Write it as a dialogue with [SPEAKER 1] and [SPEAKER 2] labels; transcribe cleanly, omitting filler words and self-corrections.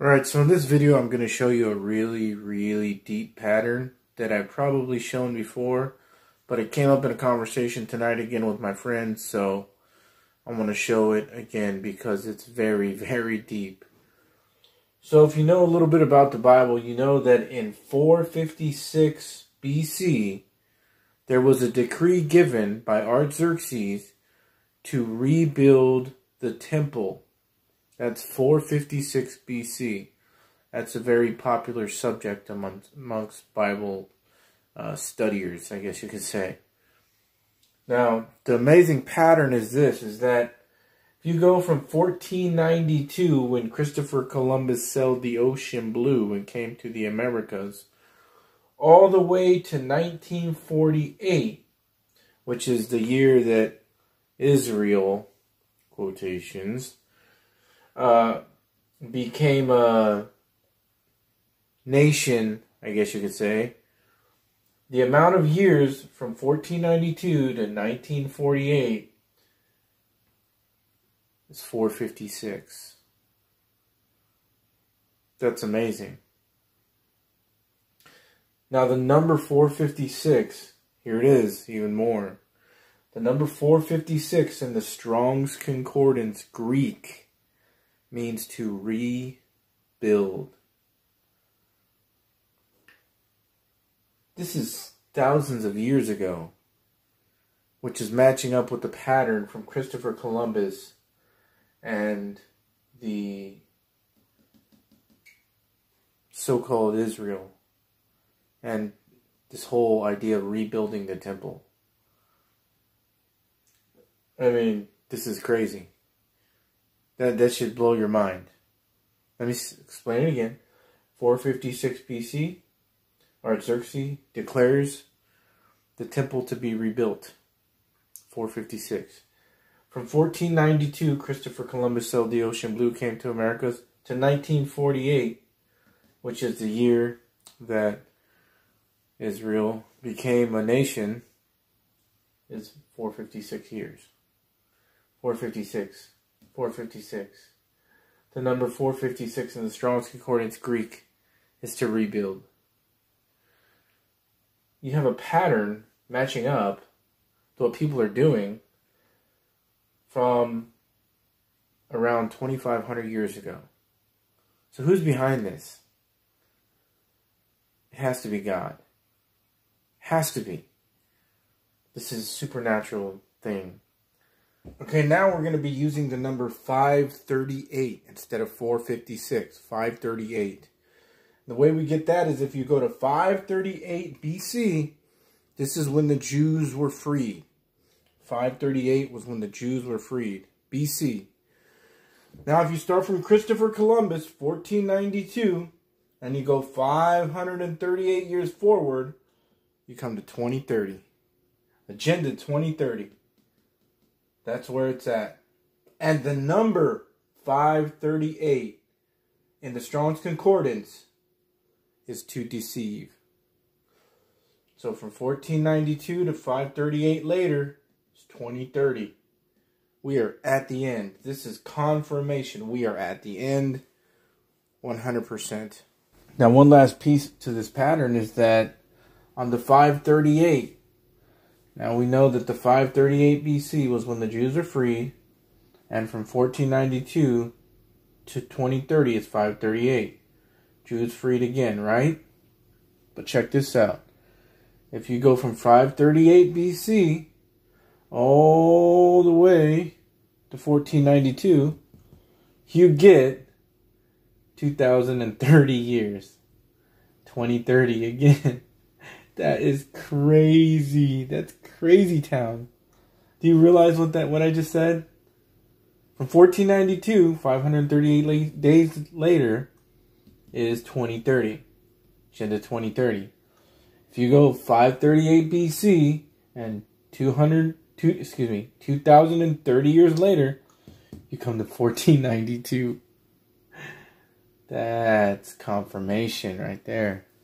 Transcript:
[SPEAKER 1] Alright, so in this video I'm going to show you a really deep pattern that I've probably shown before, but it came up in a conversation tonight again with my friends, so I want to show it again because it's very deep. So if you know a little bit about the Bible, you know that in 456 BC, there was a decree given by Artaxerxes to rebuild the temple. That's 456 BC. That's a very popular subject amongst Bible studiers, I guess you could say. Now, the amazing pattern is this, is that if you go from 1492, when Christopher Columbus sailed the ocean blue and came to the Americas, all the way to 1948, which is the year that Israel, quotations, became a nation, I guess you could say. The amount of years from 1492 to 1948 is 456. That's amazing. Now the number 456, here it is, even more. The number 456 in the Strong's Concordance Greek means to rebuild. This is thousands of years ago, which is matching up with the pattern from Christopher Columbus and the so-called Israel and this whole idea of rebuilding the temple. I mean, this is crazy. That should blow your mind. Let me explain it again. 456 BC, Artaxerxes declares the temple to be rebuilt. 456. From 1492, Christopher Columbus sailed the ocean blue, came to Americas, to 1948, which is the year that Israel became a nation, is 456 years. 456. 456. The number 456 in the Strong's Concordance Greek is to rebuild. You have a pattern matching up to what people are doing from around 2,500 years ago. So who's behind this? It has to be God. Has to be. This is a supernatural thing. Okay, now we're going to be using the number 538 instead of 456. 538. The way we get that is if you go to 538 BC, this is when the Jews were freed. 538 was when the Jews were freed. BC. Now if you start from Christopher Columbus, 1492, and you go 538 years forward, you come to 2030. Agenda 2030. That's where it's at. And the number 538 in the Strong's Concordance is to deceive. So from 1492 to 538 later, it's 2030. We are at the end. This is confirmation. We are at the end 100%. Now one last piece to this pattern is that on the 538, now we know that the 538 BC was when the Jews were freed, and from 1492 to 2030 is 538. Jews freed again, right? But check this out. If you go from 538 BC all the way to 1492, you get 2,030 years. 2030 again. That is crazy. That's crazy town. Do you realize what I just said? From 1492, 538 days later, is 2030. Agenda 2030. If you go 538 BC and 2,030 years later, you come to 1492. That's confirmation right there.